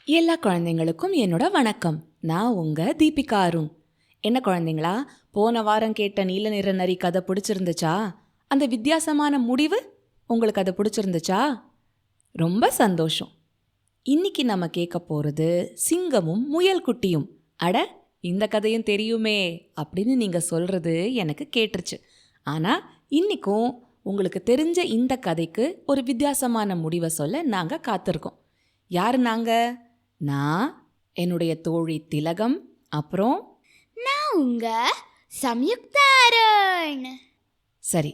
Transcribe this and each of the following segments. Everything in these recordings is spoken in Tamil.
எல்லா குழந்தைங்களுக்கும் என்னோட வணக்கம். நான் உங்க தீபிகா அருண். என்ன குழந்தைங்களா, போன வாரம் கேட்ட நீல நிற நரி கதை பிடிச்சிருந்துச்சா? அந்த வித்தியாசமான முடிவு உங்களுக்கு அது பிடிச்சிருந்துச்சா? ரொம்ப சந்தோஷம். இன்னைக்கு நம்ம கேட்க போறது சிங்கமும் முயல் குட்டியும். அட, இந்த கதையும் தெரியுமே அப்படின்னு நீங்க சொல்றது எனக்கு கேட்டுருச்சு. ஆனா இன்னைக்கும் உங்களுக்கு தெரிஞ்ச இந்த கதைக்கு ஒரு வித்தியாசமான முடிவை சொல்ல நாங்க காத்திருக்கோம். யாரு நாங்க? நான், என்னுடைய தோழி திலகம், அப்புறம் நான் உங்க சம்யுக்தா அருண். சரி,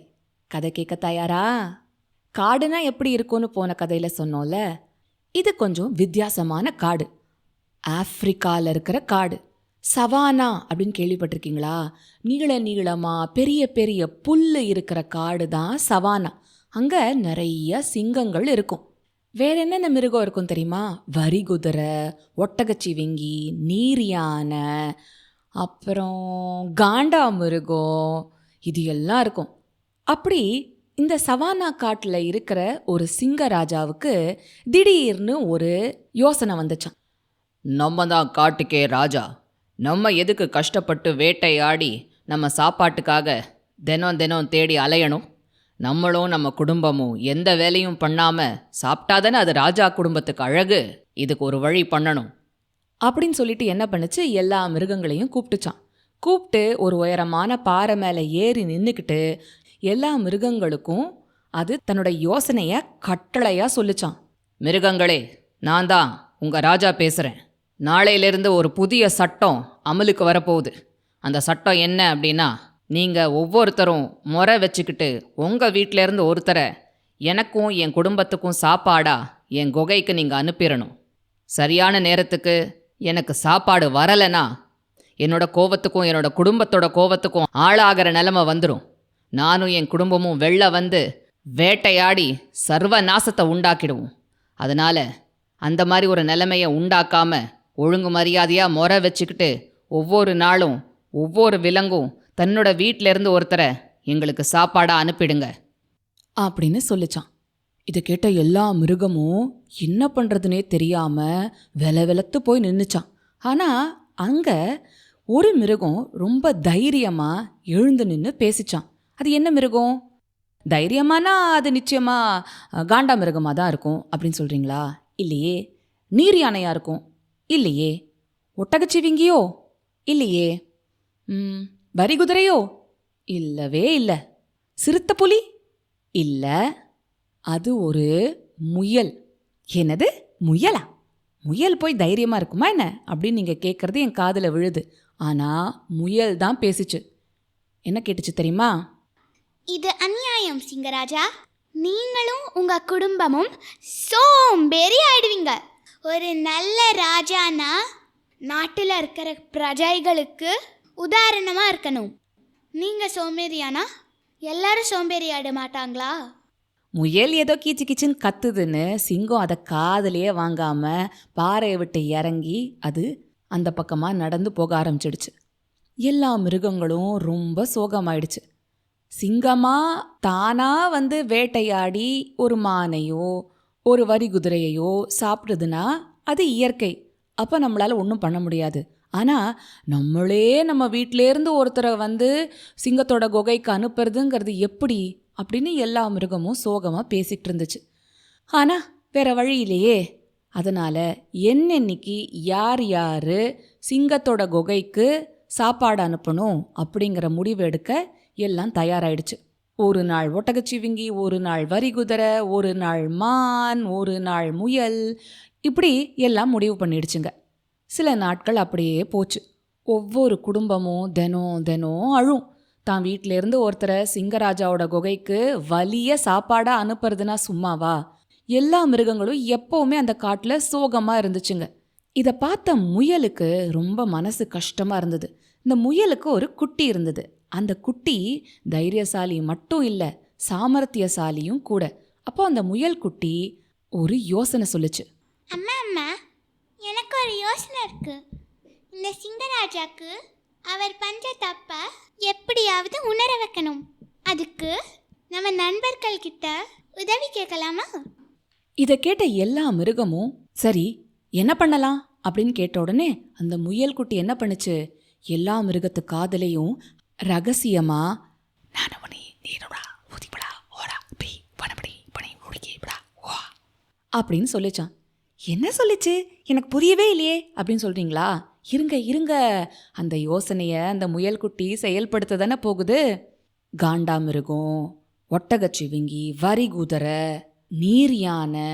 கதை கேட்க தயாரா? காடுனா எப்படி இருக்கும்னு போன கதையில சொன்னோம்ல, இது கொஞ்சம் வித்தியாசமான காடு. ஆப்பிரிக்கால இருக்கிற காடு. சவானா அப்படின்னு கேள்விப்பட்டிருக்கீங்களா? நீள நீளமா பெரிய பெரிய புல்லு இருக்கிற காடு தான் சவானா. அங்க நிறைய சிங்கங்கள் இருக்கும். வேற என்னென்ன மிருகம் இருக்கும் தெரியுமா? வரிகுதிரை, ஒட்டகச்சிவிங்கி, நீர் யானை, அப்புறம் காண்டா மிருகம், இது எல்லாம் இருக்கும். அப்படி இந்த சவானா காட்டில் இருக்கிற ஒரு சிங்கராஜாவுக்கு திடீர்னு ஒரு யோசனை வந்துச்சான். நம்ம தான் காட்டுக்கே ராஜா. நம்ம எதுக்கு கஷ்டப்பட்டு வேட்டையாடி நம்ம சாப்பாட்டுக்காக தினம் தினம் தேடி அலையணும்? நம்மளும் நம்ம குடும்பமும் எந்த வேலையும் பண்ணாமல் சாப்பிட்டாதானே அது ராஜா குடும்பத்துக்கு அழகு. இதுக்கு ஒரு வழி பண்ணணும் அப்படின்னு சொல்லிட்டு என்ன பண்ணுச்சு, எல்லா மிருகங்களையும் கூப்பிட்டுச்சான். கூப்பிட்டு ஒரு உயரமான பாறை மேலே ஏறி நின்றுக்கிட்டு எல்லா மிருகங்களுக்கும் அது தன்னோட யோசனையை கட்டளையாக சொல்லிச்சான். மிருகங்களே, நான் தான் உங்கள் ராஜா பேசுகிறேன். நாளையிலிருந்து ஒரு புதிய சட்டம் அமலுக்கு வரப்போகுது. அந்த சட்டம் என்ன அப்படின்னா, நீங்கள் ஒவ்வொருத்தரும் முறை வச்சுக்கிட்டு உங்கள் வீட்டிலேருந்து ஒருத்தரை எனக்கும் என் குடும்பத்துக்கும் சாப்பாடா என் குகைக்கு நீங்கள் அனுப்பிடணும். சரியான நேரத்துக்கு எனக்கு சாப்பாடு வரலைன்னா என்னோட கோவத்துக்கும் என்னோட குடும்பத்தோட கோவத்துக்கும் ஆளாகிற நிலைமை வந்துடும். நானும் என் குடும்பமும் வெளில வந்து வேட்டையாடி சர்வ நாசத்தை உண்டாக்கிடுவோம். அதனால் அந்த மாதிரி ஒரு நிலைமையை உண்டாக்காமல் ஒழுங்கு மரியாதையாக முறை வச்சுக்கிட்டு ஒவ்வொரு நாளும் ஒவ்வொரு விலங்கும் தன்னோட வீட்டிலேருந்து ஒருத்தரை எங்களுக்கு சாப்பாடாக அனுப்பிடுங்க அப்படின்னு சொல்லிச்சான். இதை கேட்ட எல்லா மிருகமும் என்ன பண்ணுறதுனே தெரியாமல் வெலத்து போய் நின்றுச்சான். ஆனால் அங்கே ஒரு மிருகம் ரொம்ப தைரியமாக எழுந்து நின்று பேசிச்சான். அது என்ன மிருகம்? தைரியமானா அது நிச்சயமாக காண்டா மிருகமாக தான் இருக்கும் அப்படின்னு சொல்கிறீங்களா? இல்லையே. நீர் யானையாக இருக்கும்? இல்லையே. ஒட்டகச்சிவிங்கியோ? இல்லையே. வரிகுதிரையோ? இல்லவே இல்லை. சிறுத்தை புலி? இல்லை. அது ஒரு முயல். என்னது, முயலா? முயல் போய் தைரியமாக இருக்குமா என்ன அப்படின்னு நீங்கள் கேட்குறது என் காதில் விழுது. ஆனால் முயல் தான் பேசிச்சு. என்ன கேட்டுச்சு தெரியுமா? இது அநியாயம் சிங்கராஜா. நீங்களும் உங்க குடும்பமும் சோம்பேறி ஆயிடுவீங்க. ஒரு நல்ல ராஜானா நாட்டில் இருக்கிற பிரஜைகளுக்கு உதாரணமாக இருக்கணும். நீங்கள் சோம்பேறியானா எல்லாரும் சோம்பேறி ஆயிட மாட்டாங்களா? முயல் ஏதோ கீச்சு கீச்சுன்னு கத்துதுன்னு சிங்கம் அதை காதலையே வாங்காமல் பாறையை விட்டு இறங்கி அது அந்த பக்கமாக நடந்து போக ஆரம்பிச்சிடுச்சு. எல்லா மிருகங்களும் ரொம்ப சோகமாயிடுச்சு. சிங்கமா தானா வந்து வேட்டையாடி ஒரு மானையோ ஒரு வரிகுதிரையையோ சாப்பிடுதுன்னா அது இயற்கை. அப்போ நம்மளால் ஒன்றும் பண்ண முடியாது. ஆனால் நம்மளே நம்ம வீட்டிலேருந்து ஒருத்தரை வந்து சிங்கத்தோட குகைக்கு அனுப்புறதுங்கிறது எப்படி அப்படின்னு எல்லா மிருகமும் சோகமாக பேசிகிட்டு இருந்துச்சு. ஆனால் வேற வழி இல்லையே. அதனால் என்னென்னைக்கு யார் யார் சிங்கத்தோட குகைக்கு சாப்பாடு அனுப்பணும் அப்படிங்கிற முடிவு எடுக்க எல்லாம் தயாராகிடுச்சு. ஒரு நாள் ஒட்டகச்சிவிங்கி, ஒரு நாள் வரிகுதிரை, ஒரு நாள் மான், ஒரு நாள் முயல், இப்படி எல்லாம் முடிவு பண்ணிடுச்சுங்க. சில நாட்கள் அப்படியே போச்சு. ஒவ்வொரு குடும்பமும் தினம் தினம் அழும். தான் வீட்டிலேருந்து ஒருத்தரை சிங்கராஜாவோட குகைக்கு வலிய சாப்பாடாக அனுப்புறதுனா சும்மாவா? எல்லா மிருகங்களும் எப்போவுமே அந்த காட்டில் சோகமாக இருந்துச்சுங்க. இதை பார்த்த முயலுக்கு ரொம்ப மனசு கஷ்டமாக இருந்தது. இந்த முயலுக்கு ஒரு குட்டி இருந்தது. அந்த குட்டி தைரியசாலி மட்டும் இல்லை, சாமர்த்தியசாலியும் கூட. அப்போ அந்த முயல் குட்டி ஒரு யோசனை சொல்லுச்சு. அம்மா அம்மா, எனக்கு ஒரு யோசனை இருக்கு. இந்த சிங்கராஜாக்கு அவர் பண்ற தப்ப எப்படியாவது உணர வைக்கணும். அதுக்கு நம்ம நண்பர்கள் கிட்ட உதவி கேட்கலாமா? இதை கேட்ட எல்லா மிருகமும் சரி என்ன பண்ணலாம் அப்படின்னு கேட்ட உடனே அந்த முயல் குட்டி என்ன பண்ணுச்சு, எல்லா மிருகத்து காதலையும் ரகசியமா அப்படின்னு சொல்லிச்சான். என்ன சொல்லிச்சு, எனக்கு புரியவே இல்லையே அப்படின்னு சொல்றீங்களா? இருங்க இருங்க, அந்த யோசனையை அந்த முயல்குட்டி செயல்படுத்த தானே போகுது. காண்டாமிருகம், ஒட்டகச்சிவிங்கி, வரிகுதிரை, நீர் யானை,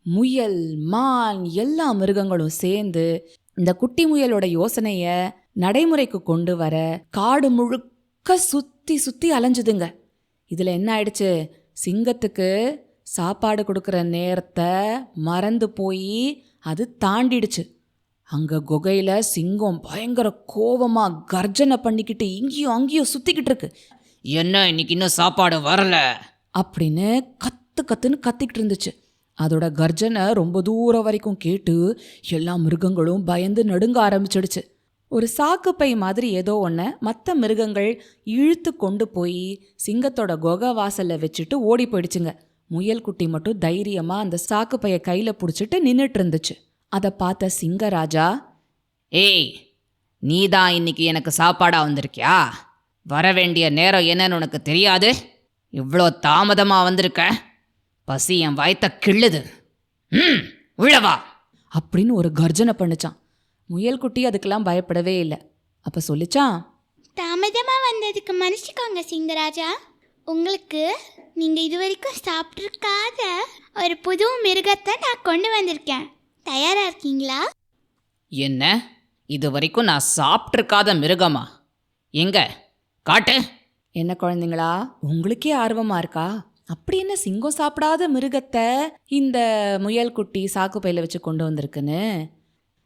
முயல், மான் எல்லா மிருகங்களும் சேர்ந்து இந்த குட்டி முயலோட யோசனைய நடைமுறைக்கு கொண்டு வர காடு முழுக்க சுத்தி சுத்தி அலைஞ்சுதுங்க. இதுல என்ன ஆயிடுச்சு, சிங்கத்துக்கு சாப்பாடு கொடுக்குற நேரத்தை மறந்து போய் அது தாண்டிடுச்சு. அங்க குகையில சிங்கம் பயங்கர கோவமா கர்ஜனை பண்ணிக்கிட்டு இங்கேயும் அங்கேயும் சுத்திக்கிட்டு இருக்கு. என்ன இன்னைக்கு இன்னும் சாப்பாடு வரல அப்படின்னு கத்துன்னு கத்திக்கிட்டு இருந்துச்சு. அதோட கர்ஜனை ரொம்ப தூரம் வரைக்கும் கேட்டு எல்லா மிருகங்களும் பயந்து நடுங்க ஆரம்பிச்சிடுச்சு. ஒரு சாக்குப்பை மாதிரி ஏதோ ஒன்றை மற்ற மிருகங்கள் இழுத்து கொண்டு போய் சிங்கத்தோட குகை வாசல்ல வச்சுட்டு ஓடி போயிடுச்சுங்க. முயல் குட்டி மட்டும் தைரியமா அந்த சாக்குப்பையை கையில பிடிச்சிட்டு நின்றுட்டு இருந்துச்சு. அதை பார்த்த சிங்கராஜா, ஏய், நீ தான் இன்னைக்கு எனக்கு சாப்பாடா வந்திருக்கியா? வர வேண்டிய நேரம் என்னன்னு உனக்கு தெரியாது? இவ்வளோ தாமதமாக வந்திருக்க. பசி என் வயத்தை கிள்ளுது. உள்ளவா அப்படின்னு ஒரு கர்ஜனை பண்ணுச்சான். முயல் குட்டி அதுக்கெல்லாம் பயப்படவே இல்லை. அப்ப சொல்லிச்சான், தாமதமாக வந்ததுக்கு மன்னிச்சுக்கோங்க சிங்கராஜா. உங்களுக்கு நீங்கள் இது வரைக்கும் சாப்பிட்ருக்காத ஒரு புது மிருகத்தை நான் கொண்டு வந்திருக்கேன். தயாராக இருக்கீங்களா? என்ன, இது வரைக்கும் நான் சாப்பிட்ருக்காத மிருகமா? எங்க காட்டு. என்ன குழந்தைங்களா, உங்களுக்கே ஆர்வமா இருக்கா? அப்படி என்ன சிங்கம் சாப்பிடாத மிருகத்தை இந்த முயல் குட்டி சாக்குப்பையில வச்சு கொண்டு வந்திருக்குன்னு?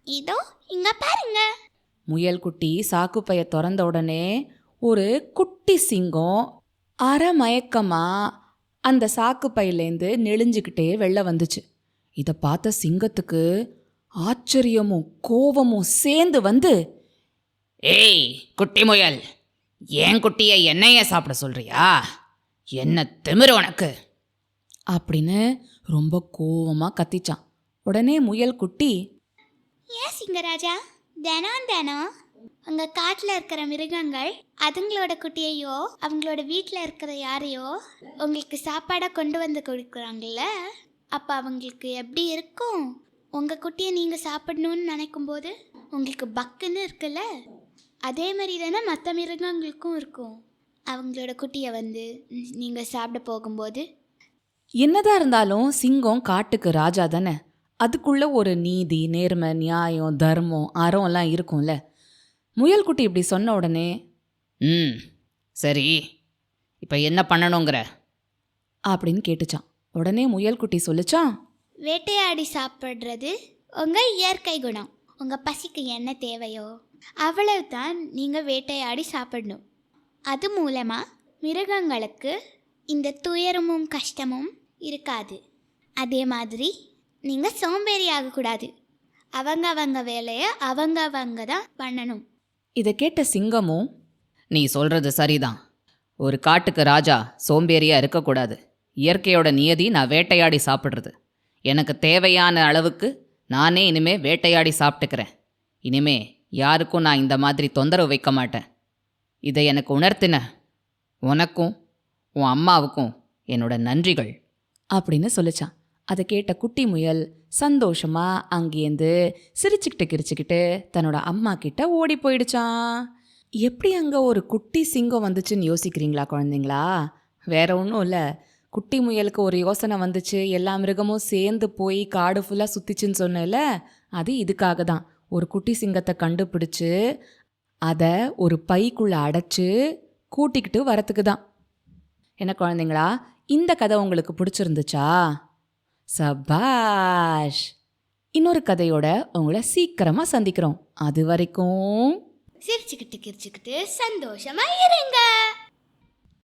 இதோ இங்க பாருங்க. முயல் குட்டி சாக்குப்பையை திறந்த உடனே ஒரு குட்டி சிங்கம் அரை மயக்கமா அந்த சாக்குப்பையிலேருந்து நெளிஞ்சுக்கிட்டே வெளில வந்துச்சு. இதை பார்த்த சிங்கத்துக்கு ஆச்சரியமும் கோபமும் சேர்ந்து வந்து, ஏய் குட்டி முயல், ஏன் குட்டியை என்னையே சாப்பிட சொல்றியா? என்ன திமிரு உனக்கு அப்படின்னு ரொம்ப கோவமா கத்திச்சான். உடனே முயல் குட்டி, ஏன் சிங்கராஜா, தினம் உங்கள் காட்டில் இருக்கிற மிருகங்கள் அதுங்களோட குட்டியையோ அவங்களோட வீட்டில் இருக்கிற யாரையோ உங்களுக்கு சாப்பாடாக கொண்டு வந்து கொடுக்குறாங்கல்ல, அப்போ அவங்களுக்கு எப்படி இருக்கும்? உங்கள் குட்டியை நீங்கள் சாப்பிடணும்னு நினைக்கும் போது உங்களுக்கு பக்குன்னு இருக்குல்ல, அதே மாதிரி தானே மற்ற மிருகங்களுக்கும் இருக்கும். அவங்களோட குட்டியை வந்து நீங்கள் சாப்பிட போகும்போது என்னதான் இருந்தாலும் சிங்கம் காட்டுக்கு ராஜா தானே. அதுக்குள்ள ஒரு நீதி, நேர்மை, நியாயம், தர்மம், அறம்லாம் இருக்கும்ல. முயல் குட்டி இப்படி சொன்ன உடனே, சரி, இப்போ என்ன பண்ணணுங்கிற அப்படின்னு கேட்டுச்சான். உடனே முயல் குட்டி சொல்லிச்சான், வேட்டையாடி சாப்பிட்றது உங்கள் இயற்கை குணம். உங்கள் பசிக்கு என்ன தேவையோ அவ்வளவு தான் நீங்கள் வேட்டையாடி சாப்பிடணும். அது மூலமாக மிருகங்களுக்கு இந்த துயரமும் கஷ்டமும் இருக்காது. அதே மாதிரி நீங்கள் சோம்பேறி ஆகக்கூடாது. அவங்க வேலையை அவங்க தான் பண்ணணும். இதை கேட்ட சிங்கமும், நீ சொல்கிறது சரிதான். ஒரு காட்டுக்கு ராஜா சோம்பேறியா இருக்கக்கூடாது. இயற்கையோட நியதி நான் வேட்டையாடி சாப்பிட்றது. எனக்கு தேவையான அளவுக்கு நானே இனிமே வேட்டையாடி சாப்பிட்டுக்கிறேன். இனிமே யாருக்கும் நான் இந்த மாதிரி தொந்தரவு வைக்க மாட்டேன். இதை எனக்கு உணர்த்தின உனக்கும் உன் அம்மாவுக்கும் என்னோட நன்றிகள் அப்படின்னு சொல்லிச்சான். அதை கேட்ட குட்டி முயல் சந்தோஷமா அங்கேருந்து சிரிச்சுக்கிட்டு தன்னோட அம்மா கிட்ட ஓடி போயிடுச்சான். எப்படி அங்கே ஒரு குட்டி சிங்கம் வந்துச்சுன்னு யோசிக்கிறீங்களா குழந்தைங்களா? வேற ஒன்றும் இல்லை. குட்டி முயலுக்கு ஒரு யோசனை வந்துச்சு, எல்லா மிருகமும் சேர்ந்து போய் காடு ஃபுல்லாக சுற்றிச்சுன்னு சொன்னேன்ல, அது இதுக்காக தான். ஒரு குட்டி சிங்கத்தை கண்டுபிடிச்சு அதை ஒரு பைக்குள்ளே அடைச்சி கூட்டிக்கிட்டு வரத்துக்கு தான். என்ன குழந்தைங்களா, இந்த கதை உங்களுக்கு பிடிச்சிருந்துச்சா? சபாஷ்! இன்னொரு கதையோட உங்களை சீக்கிரமாக சந்திக்கிறோம். அது வரைக்கும் சிரிச்சுக்கிட்டு கிரிச்சுக்கிட்டு சந்தோஷமா இருங்க.